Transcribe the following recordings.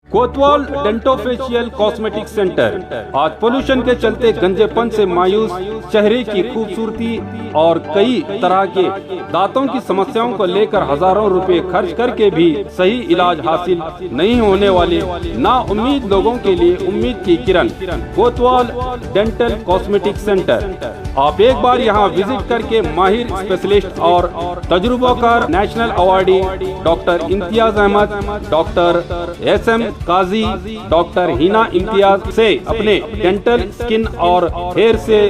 कोतवाल dentofacial cosmetic centre आज pollution के चलते गंजेपन से मायूस चेहरे की खूबसूरती और कई तरह के दांतों की समस्याओं को लेकर हजारों रुपए खर्च करके भी सही इलाज हासिल नहीं होने वाले ना उम्मीद लोगों के लिए उम्मीद की किरण कोतवाल डेंटल कॉस्मेटिक सेंटर। आप एक बार यहाँ विजिट करके माहिर स्पेशलिस्ट और तजुर्बाकार national awardee doctor Imtiaz Ahmad, doctor SM Qazi, doctor Hina Imtiaz से अपने डेंटल, स्किन और हेयर से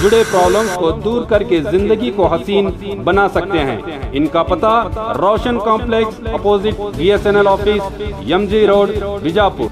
जुड़े प्रॉब्लम्स को दूर करके जिंदगी को हसीन बना सकते हैं। इनका पता Roshan complex opposite BSNL office, MG road, Bijapur.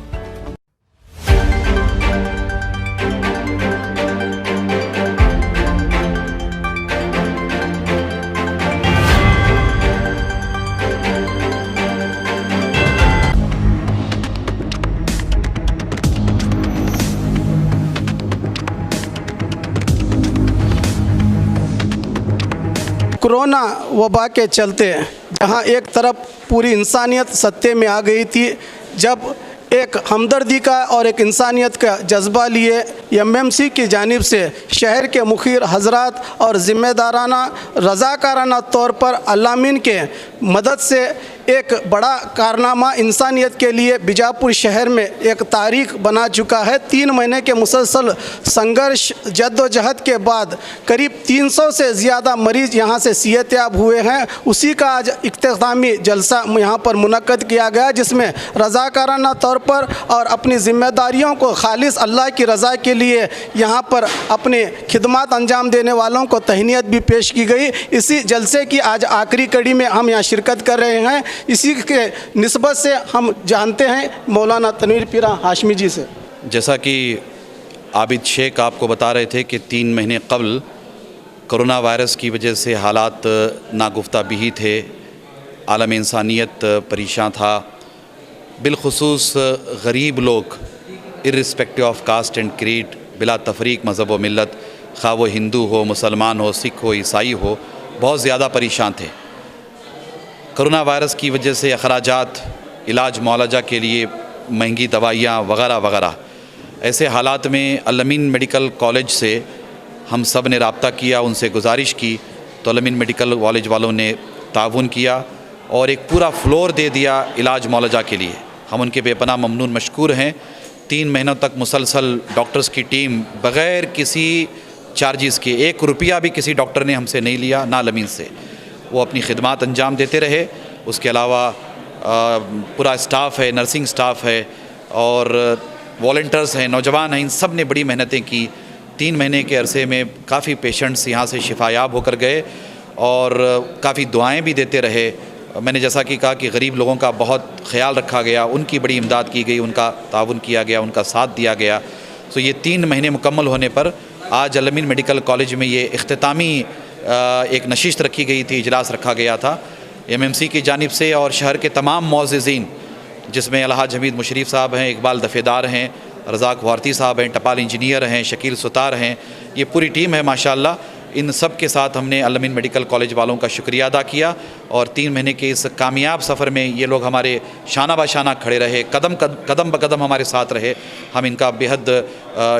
Corona वबा के चलते जहां एक तरफ पूरी इंसानियत सत्ते में आ गई थी, जब एक हमदर्दी का और एक इंसानियत का जज्बा लिए MMC की जानिब से शहर के मुखिर हजरात और ज़िम्मेदाराना रज़ाकाराना तौर पर अल्लामीन के मदद से एक बड़ा कारनामा इंसानियत के लिए बीजापुर शहर में एक तारीख बना चुका है। 3 महीने के मुसलसल संघर्ष जद्दोजहद के बाद करीब 300 से ज़्यादा मरीज़ यहाँ से सेहतयाब हुए हैं। उसी का आज इख्तितामी जलसा यहाँ पर मुनक्कद किया गया, जिसमें रज़ाकाराना तौर पर और अपनी ज़िम्मेदारियों को खालिस अल्लाह की रज़ा के लिए यहाँ पर अपने खिदमत अंजाम देने वालों को तहनीत भी पेश की गई। इसी जलसे की आज आखिरी कड़ी में हम यहाँ शिरकत कर रहे हैं। इसी के निस्बत से हम जानते हैं मौलाना तनवीर पीरा हाशमी जी से। जैसा कि आबिद शेख आपको बता रहे थे कि 3 महीने कबल कोरोना वायरस की वजह से हालात नागुफ्ता बिही थे, आलम इंसानियत परेशान था, बिलखुसूस गरीब लोग irrespective of caste and creed, बिला तफरीक मज़हब व मिल्लत, खा वो हिंदू हो, मुसलमान हो, सिख हो, ईसाई हो, बहुत ज़्यादा परेशान थे। कोरोना वायरस की वजह से अखराजात, इलाज मुआलजा के लिए महंगी दवाइयाँ वगैरह वगैरह। ऐसे हालात में अल-अमीन मेडिकल कॉलेज से हम सब ने रब्ता किया, उनसे गुजारिश की, तो अल-अमीन मेडिकल कॉलेज वालों ने ताउन किया और एक पूरा फ्लोर दे दिया इलाज मुआलजा के लिए। हम उनके बेपनाह ममनून मशकूर हैं। 3 महीनों तक मुसलसल डॉक्टर्स की टीम बग़ैर किसी चार्जेस के, 1 रुपया भी किसी डॉक्टर ने हमसे नहीं लिया, ना अल-अमीन से, वो अपनी खिदमत अंजाम देते रहे। उसके अलावा पूरा स्टाफ़ है, नर्सिंग स्टाफ़ है और वॉलंटियर्स हैं, नौजवान हैं, इन सब ने बड़ी मेहनतें की। 3 महीने के अरसे में काफ़ी पेशेंट्स यहाँ से शिफायाब होकर गए और काफ़ी दुआएं भी देते रहे। मैंने जैसा कि कहा कि गरीब लोगों का बहुत ख़्याल रखा गया, उनकी बड़ी इमदाद की गई, उनका ताउन किया गया, उनका साथ दिया गया। तो ये 3 महीने मुकम्मल होने पर आज अल-अमीन मेडिकल कॉलेज में ये इख्तितामी एक नशिस्त रखी गई थी, इजलास रखा गया था MMC की जानिब से और शहर के तमाम मुअज़्ज़िज़ीन, जिसमें अलहाज हमीद मुशरीफ साहब हैं, इकबाल दफ़ेदार हैं, रज़ाक वारती साहब हैं, टपाल इंजीनियर हैं, शकील सुतार हैं, ये पूरी टीम है माशाअल्लाह। इन सब के साथ हमने अल-अमीन मेडिकल कॉलेज वालों का शुक्रिया अदा किया और 3 महीने के इस कामयाब सफ़र में ये लोग हमारे शाना बाशाना खड़े रहे, कदम ब कदम हमारे साथ रहे। हम इनका बेहद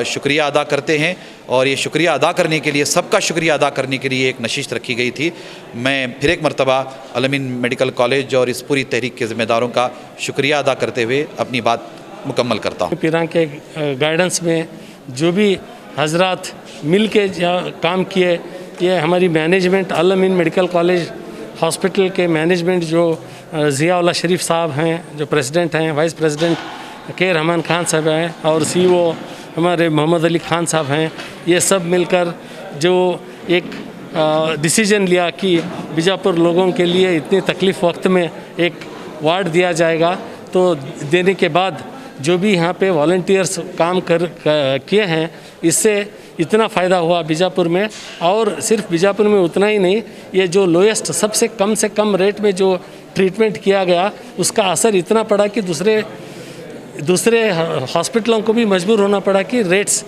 शुक्रिया अदा करते हैं और ये शुक्रिया अदा करने के लिए, सबका शुक्रिया अदा करने के लिए एक नशिस्त रखी गई थी। मैं फिर एक मरतबा अल-अमीन मेडिकल कॉलेज और इस पूरी तहरीक के ज़िम्मेदारों का शुक्रिया अदा करते हुए अपनी बात मुकम्मल करता हूँ। पीरा के गाइडेंस में जो भी हजरात मिल के काम किए, ये हमारी management, Al-Ameen medical college hospital के मैनेजमेंट जो ज़ियाउल्लाह शरीफ साहब हैं जो प्रेसिडेंट हैं, वाइस प्रेसिडेंट के रहमान खान साहब हैं और CEO हमारे मोहम्मद अली खान साहब हैं, ये सब मिलकर जो एक डिसीजन लिया कि बीजापुर लोगों के लिए इतनी तकलीफ़ वक्त में एक वार्ड दिया जाएगा। तो देने के बाद जो भी यहाँ पे वॉलंटियर्स काम किए हैं, इससे इतना फ़ायदा हुआ बीजापुर में। और सिर्फ बीजापुर में उतना ही नहीं, ये जो लोएस्ट सबसे कम से कम रेट में जो ट्रीटमेंट किया गया, उसका असर इतना पड़ा कि दूसरे हॉस्पिटलों को भी मजबूर होना पड़ा कि रेट्स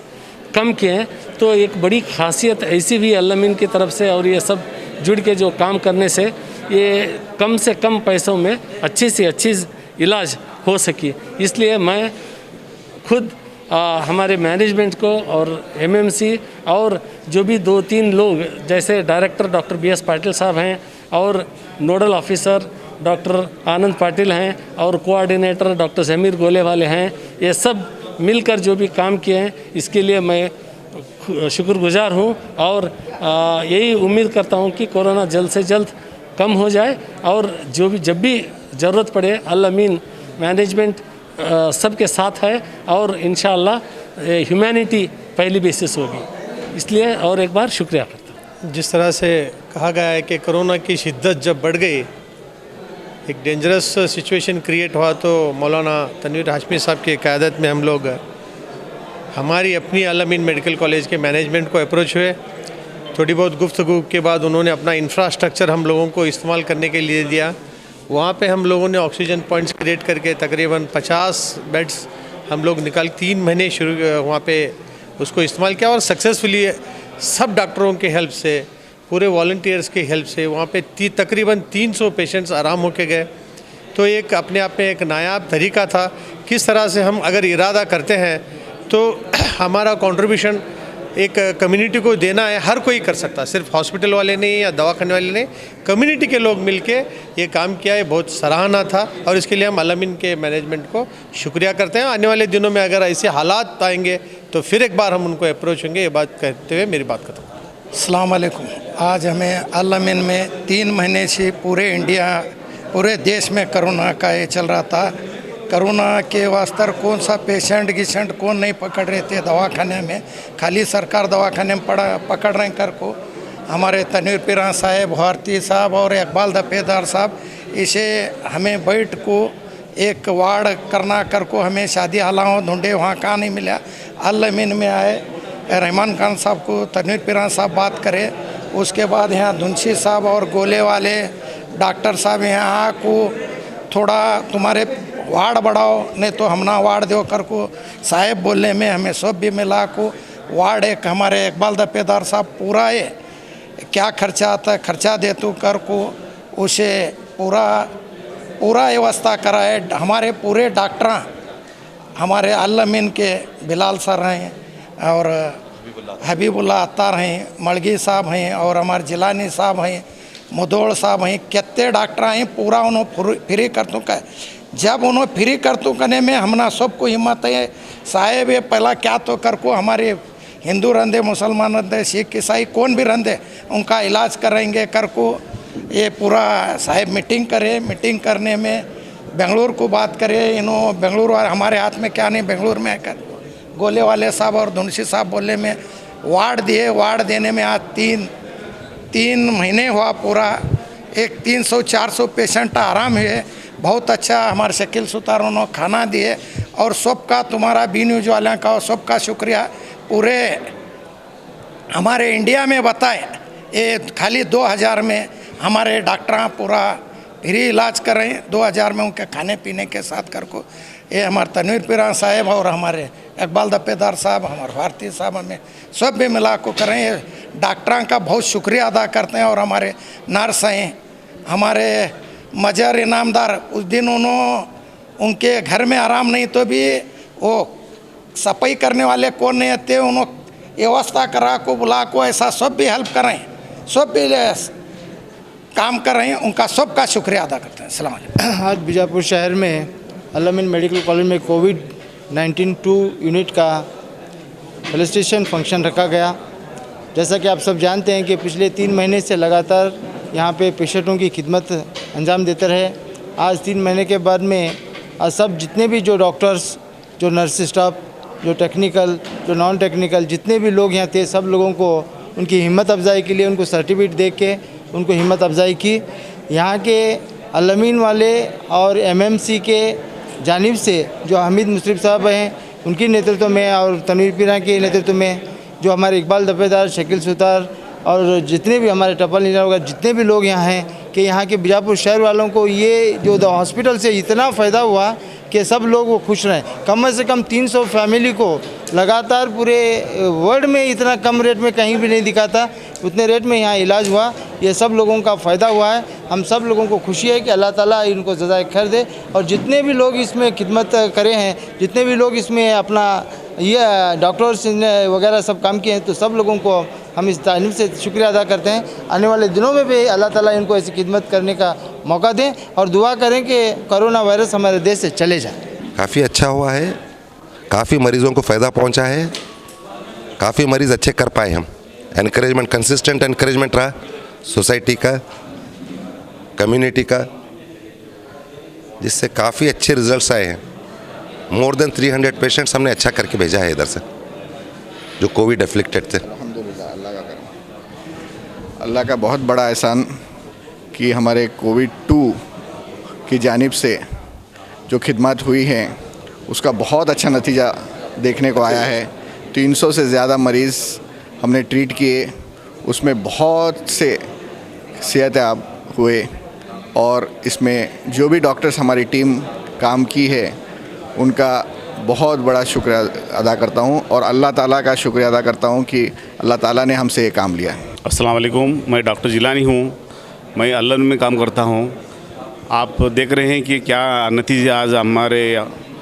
कम किए हैं। तो एक बड़ी खासियत ऐसी भी अल-अमीन की तरफ से और ये सब जुड़ के जो काम करने से ये कम से कम पैसों में अच्छी से अच्छी इलाज हो सकी। इसलिए मैं खुद हमारे मैनेजमेंट को और एमएमसी और जो भी 2-3 लोग जैसे डायरेक्टर डॉक्टर BS पाटिल साहब हैं और नोडल ऑफिसर डॉक्टर आनंद पाटिल हैं और कोऑर्डिनेटर डॉक्टर ज़मीर गोले वाले हैं, ये सब मिलकर जो भी काम किए हैं इसके लिए मैं शुक्रगुजार हूँ और यही उम्मीद करता हूँ कि कोरोना जल्द से जल्द कम हो जाए और जब भी ज़रूरत पड़े अल अमीन मैनेजमेंट सबके साथ है और इंशाअल्लाह ह्यूमैनिटी पहली बेसिस होगी। इसलिए और एक बार शुक्रिया करता हूँ। जिस तरह से कहा गया है कि कोरोना की शिद्दत जब बढ़ गई, एक डेंजरस सिचुएशन क्रिएट हुआ, तो मौलाना तनवीर हाशमी साहब की क़यादत में हम लोग हमारी अपनी अल अमीन मेडिकल कॉलेज के मैनेजमेंट को अप्रोच हुए। थोड़ी बहुत गुफ्तगू के बाद उन्होंने अपना इंफ्रास्ट्रक्चर हम लोगों को इस्तेमाल करने के लिए दिया। वहाँ पे हम लोगों ने ऑक्सीजन पॉइंट्स क्रिएट करके तकरीबन 50 बेड्स हम लोग 3 महीने शुरू वहाँ पे उसको इस्तेमाल किया और सक्सेसफुली सब डॉक्टरों के हेल्प से, पूरे वॉलंटियर्स के हेल्प से वहाँ पे तकरीबन 300 पेशेंट्स आराम होके गए। तो एक अपने आप में एक नायाब तरीका था किस तरह से हम अगर इरादा करते हैं तो हमारा कंट्रीब्यूशन एक कम्युनिटी को देना है, हर कोई कर सकता है, सिर्फ हॉस्पिटल वाले नहीं या दवाखाने वाले नहीं, कम्युनिटी के लोग मिलके ये काम किया है, बहुत सराहना था और इसके लिए हम अल अमीन के मैनेजमेंट को शुक्रिया करते हैं। आने वाले दिनों में अगर ऐसे हालात आएंगे तो फिर एक बार हम उनको अप्रोच होंगे। ये बात कहते हुए मेरी बात खत्म। अस्सलाम वालेकुम। आज हमें अल अमीन में 3 महीने से पूरे देश में कोरोना का ये चल रहा था। कोरोना के वास्ते कौन सा पेशेंट कौन नहीं पकड़ रहे थे दवाखाने में, खाली सरकार दवाखाने में पकड़ रहे कर को। हमारे तनवीर पीरा साहब, भारती साहब और इकबाल दफेदार साहब, इसे हमें बैठ को एक वार्ड करना कर को हमें शादी हालाओं ढूंढे, वहाँ कहाँ नहीं मिला। अल अमीन में आए, रहमान खान साहब को तनवीर पीरा साहब बात करे, उसके बाद यहाँ धुनशी साहब और गोले वाले डॉक्टर साहब यहाँ को थोड़ा तुम्हारे वार्ड बढ़ाओ, नहीं तो हम ना वार्ड दो कर को साहेब बोलने में हमें सब भी मिला को वार्ड एक हमारे इकबाल दफेदार साहब पूरा है क्या खर्चा आता है खर्चा दे तो कर को उसे पूरा व्यवस्था कराए। हमारे पूरे डॉक्टर हमारे अल अमीन के बिलाल सर हैं और हबीबुल्ला अत्तार हैं, मलगी साहब हैं और हमारे जिलानी साहब हैं, मुदोड़ साहब हैं, कितने डॉक्टर हैं, पूरा उन्होंने फ्री कर तो का। जब उन्होंने फ्री कर तो करने में हमना सबको हिम्मत है साहेब ये पहला क्या तो कर को हमारे हिंदू रंधे, मुसलमान रंधे, सिख ईसाई कौन भी रंधे उनका इलाज करेंगे कर को ये पूरा साहेब मीटिंग करे। मीटिंग करने में बेंगलुरु को बात करे, इन्हों बेंगलुरु हमारे हाथ में क्या नहीं, बेंगलुरु में आकर गोले वाले साहब और धुनशी साहब बोलने में वार्ड दिए। वार्ड देने में आज 3 महीने हुआ पूरा, एक 300-400 पेशेंट आराम हुए। बहुत अच्छा हमारे शकील सुतार उन्होंने खाना दिए और सबका तुम्हारा बी न्यूज़ वालों का सबका शुक्रिया। पूरे हमारे इंडिया में बताए ये खाली 2000 में हमारे डॉक्टर पूरा फ्री इलाज कर रहे हैं, 2000 में उनके खाने पीने के साथ कर को। ये हमारे तनवीर पीरा साहब और हमारे इकबाल दफेदार साहब, हमारे भारती साहब हमें सब भी मिला को कर रहे हैं। डॉक्टरों का बहुत शुक्रिया अदा करते हैं और हमारे नर्स हैं, हमारे मजर इनामदार, उस दिन उनके घर में आराम नहीं तो भी वो सफाई करने वाले कौन नहीं आते, उन्होंने व्यवस्था करा को बुला को ऐसा सब भी हेल्प कर रहे हैं, सब भी काम कर रहे हैं, उनका सबका शुक्रिया अदा करते हैं। अस्सलाम वालेकुम। आज बीजापुर शहर में अल अमीन मेडिकल कॉलेज में कोविड-19 2 यूनिट का फेलिसिटेशन फंक्शन रखा गया। जैसा कि आप सब जानते हैं कि पिछले 3 महीने से लगातार यहाँ पे पेशेंटों की खिदमत अंजाम देते रहे। आज 3 महीने के बाद में आज सब जितने भी जो डॉक्टर्स, जो नर्स स्टाफ, जो टेक्निकल, जो नॉन टेक्निकल जितने भी लोग यहाँ थे, सब लोगों को उनकी हिम्मत अफजाई के लिए उनको सर्टिफिकेट दे के उनको हिम्मत अफजाई की। यहाँ के अल अमीन वाले और एमएमसी के जानिब से जो हमीद मुशर्रफ साहब हैं उनके नेतृत्व में और तनवीर पीरा के नेतृत्व में जो हमारे इकबाल दफेदार, शकील सुतार और जितने भी हमारे टपल नीला वगैरह जितने भी लोग यहाँ हैं कि यहाँ के बीजापुर शहर वालों को ये जो हॉस्पिटल से इतना फ़ायदा हुआ कि सब लोग वो खुश रहें। कम से कम 300 फैमिली को लगातार पूरे वर्ल्ड में इतना कम रेट में कहीं भी नहीं दिखा था, उतने रेट में यहाँ इलाज हुआ। ये सब लोगों का फ़ायदा हुआ है। हम सब लोगों को खुशी है कि अल्लाह ताला इनको जज़ाए खैर दे। और जितने भी लोग इसमें खिदमत करे हैं, जितने भी लोग इसमें अपना ये डॉक्टर्स वगैरह सब काम किए हैं, तो सब लोगों को हम इस तालीम से शुक्रिया अदा करते हैं। आने वाले दिनों में भी अल्लाह ताला इनको ऐसी खिदमत करने का मौका दें और दुआ करें कि कोरोना वायरस हमारे देश से चले जाए। काफ़ी अच्छा हुआ है, काफ़ी मरीज़ों को फ़ायदा पहुंचा है, काफ़ी मरीज़ अच्छे कर पाए हम। एनकरेजमेंट, कंसिस्टेंट एनकरेजमेंट रहा सोसाइटी का, कम्युनिटी का, जिससे काफ़ी अच्छे रिजल्ट्स आए हैं। मोर देन 300 पेशेंट्स हमने अच्छा करके भेजा है इधर से, जो कोविड एफ्लिक्टेड थे। अल्हम्दुलिल्लाह, अल्लाह का करम, अल्लाह का बहुत बड़ा एहसान कि हमारे कोविड 2 की जानिब से जो खिदमत हुई है उसका बहुत अच्छा नतीजा देखने को आया है। 300 से ज़्यादा मरीज़ हमने ट्रीट किए, उसमें बहुत से सेहतयाब हुए और इसमें जो भी डॉक्टर्स हमारी टीम काम की है उनका बहुत बड़ा शुक्रिया अदा करता हूँ और अल्लाह ताला का शुक्रिया अदा करता हूँ कि अल्लाह ताला ने हमसे ये काम लिया। अस्सलाम वालेकुम, मैं डॉक्टर जिलानी हूँ, मैं अल्लाह में काम करता हूँ। आप देख रहे हैं कि क्या नतीजे आज हमारे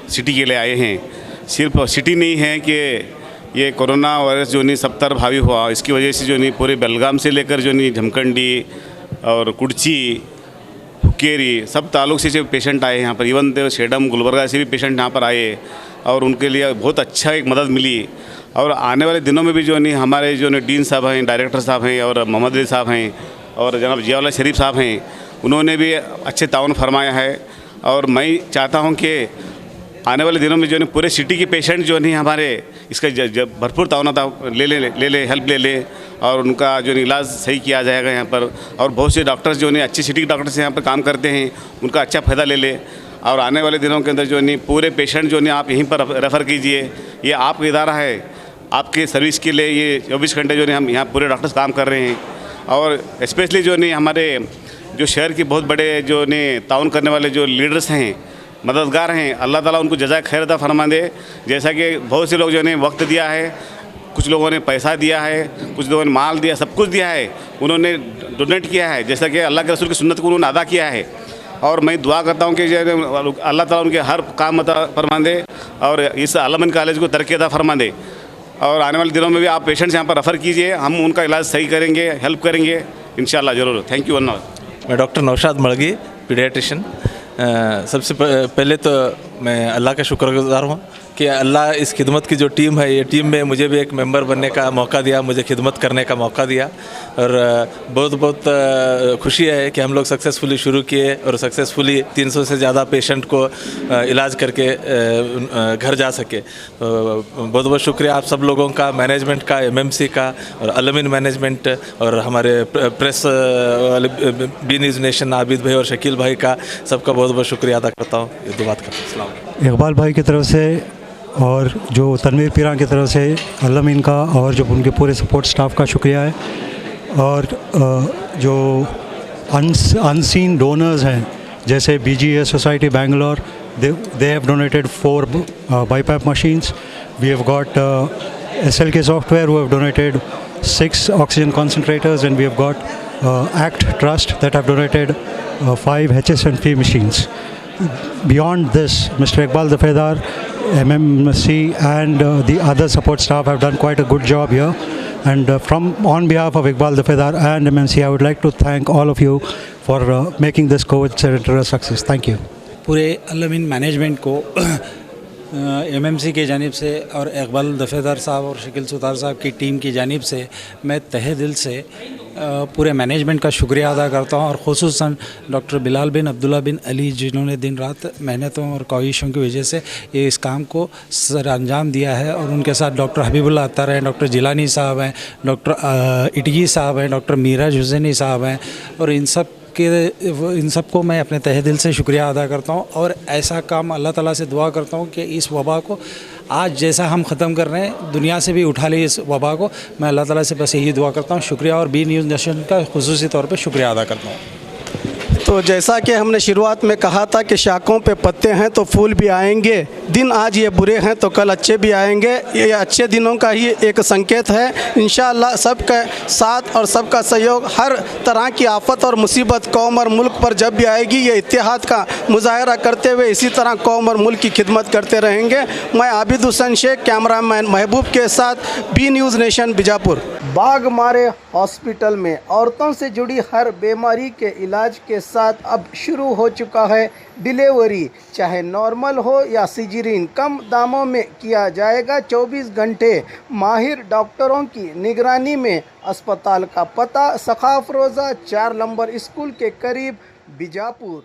सिटी के लिए आए हैं। सिर्फ सिटी नहीं है कि ये कोरोना वायरस जो नहीं सब तरफ हावी हुआ, इसकी वजह से जो नहीं पूरे बेलगाम से लेकर जो नहीं झमकंडी और कुर्ची, हुक्केरी सब ताल्लुक से जो पेशेंट आए यहाँ पर, इवन तो शेडम गुलबर्गा से भी पेशेंट यहाँ पर आए और उनके लिए बहुत अच्छा एक मदद मिली। और आने वाले दिनों में भी जो नहीं हमारे जो नहीं डीन साहब हैं, डायरेक्टर साहब हैं और मोहम्मद अली साहब हैं और जनाब जियाउल्लाह शरीफ साहब हैं, उन्होंने भी अच्छे ताउन फरमाया है। और मैं चाहता हूँ कि आने वाले दिनों में जो नहीं पूरे सिटी के पेशेंट जो नहीं हमारे इसका भरपूर ताउनता ले हेल्प ले लें और उनका जो इलाज सही किया जाएगा यहाँ पर। और बहुत से डॉक्टर्स जो नहीं अच्छे सिटी के डॉक्टर्स यहाँ पर काम करते हैं, उनका अच्छा फ़ायदा ले ले। और आने वाले दिनों के अंदर जो नहीं पूरे पेशेंट जो नहीं आप यहीं पर रेफ़र कीजिए। ये आपका इदारा है, आपके सर्विस के लिए ये 24 घंटे जो नहीं हम यहाँ पूरे डॉक्टर्स काम कर रहे हैं। और स्पेशली जो नहीं हमारे जो शहर के बहुत बड़े जो नहीं ताउन करने वाले जो लीडर्स हैं, मददगार हैं, अल्लाह ताला उनको जज़ाए खैर अता फरमा दे। जैसा कि बहुत से लोग जो ने वक्त दिया है, कुछ लोगों ने पैसा दिया है, कुछ लोगों ने माल दिया, सब कुछ दिया है, उन्होंने डोनेट किया है, जैसा कि अल्लाह के रसूल की सुन्नत को उन्होंने अदा किया है। और मैं दुआ करता हूँ कि अल्लाह ताला उनके हर काम अता फरमा दे और इस अल-अमन कॉलेज को तरक्की अता फरमा दे। और आने वाले दिनों में भी आप पेशेंट्स यहाँ पर रेफ़र कीजिए, हम उनका इलाज सही करेंगे, हेल्प करेंगे इंशाल्लाह ज़रूर। Thank you. मैं डॉक्टर नौशाद मड़गी, पीडियाट्रिशियन। सबसे पहले तो मैं अल्लाह का शुक्रगुज़ार हूँ कि अल्लाह इस खिदमत की जो टीम है, ये टीम में मुझे भी एक मेंबर बनने का मौका दिया, मुझे खिदमत करने का मौका दिया। और बहुत बहुत खुशी है कि हम लोग सक्सेसफुली शुरू किए और सक्सेसफुली 300 से ज़्यादा पेशेंट को इलाज करके घर जा सके। बहुत बहुत शुक्रिया आप सब लोगों का, मैनेजमेंट का, एमएमसी का और अल-अमीन मैनेजमेंट और हमारे प्रेस वाले बी न्यूज़ नेशन आबिद भाई और शकील भाई का, सबका बहुत बहुत शुक्रिया अदा करता हूँ। ये दो बात करता हूँ। इकबाल भाई की तरफ से और जो तनवीर पीरान की तरफ से अल-अमीन का और जो उनके पूरे सपोर्ट स्टाफ का शुक्रिया है। और जो अनसीन डोनर्स हैं जैसे BGA society Bangalore, they have donated 4 BiPAP machines. We have got SLK Software who have donated 6 oxygen concentrators, and we have got ACT Trust that have donated 5 HSNP machines. Beyond this, Mr. Iqbal Dafedar, MMC and the other support staff have done quite a good job here. And on behalf of Iqbal Dafedar and MMC, I would like to thank all of you for making this COVID center a success. Thank you. पूरे Al-Ameen management को MMC की जानिब से और इकबाल दफेदार साहब और शकील सुतार साहब की टीम की जानिब से मैं तहे दिल से पूरे मैनेजमेंट का शुक्रिया अदा करता हूं। और ख़ुसूसन डॉक्टर बिलाल बिन अब्दुल्ला बिन अली, जिन्होंने दिन रात मेहनतों और काविशों की वजह से ये इस काम को सर अंजाम दिया है। और उनके साथ डॉक्टर हबीबुल्लाह अत्तार हैं, डॉक्टर जिलानी साहब हैं, डॉक्टर इटगी साहब हैं, डॉक्टर मीराज हुसैनी साहब हैं। और इन सब को मैं अपने तहे दिल से शुक्रिया अदा करता हूँ। और ऐसा काम अल्लाह ताला से दुआ करता हूँ कि इस वबा को आज जैसा हम ख़त्म कर रहे हैं, दुनिया से भी उठा ली इस वबा को। मैं अल्लाह ताला से बस यही दुआ करता हूँ। शुक्रिया। और बी न्यूज़ नेशन का खुसूसी तौर पे शुक्रिया अदा करता हूँ। तो जैसा कि हमने शुरुआत में कहा था कि शाखों पे पत्ते हैं तो फूल भी आएंगे। दिन आज ये बुरे हैं तो कल अच्छे भी आएंगे। ये अच्छे दिनों का ही एक संकेत है। इंशाअल्लाह सबका साथ और सबका सहयोग, हर तरह की आफत और मुसीबत कौम और मुल्क पर जब भी आएगी, ये इत्तेहाद का मुजाहरा करते हुए इसी तरह कौम और मुल्क की खिदमत करते रहेंगे। मैं आबिद हुसैन शेख, कैमरामैन महबूब के साथ, B news nation Bijapur. Bagmare hospital में औरतों से जुड़ी हर बीमारी के इलाज के साथ अब शुरू हो चुका है डिलीवरी। चाहे नॉर्मल हो या सिजरीन, कम दामों में किया जाएगा। 24 घंटे माहिर डॉक्टरों की निगरानी में। अस्पताल का पता सखाफ रोज़ा 4 नंबर स्कूल के करीब, बीजापुर।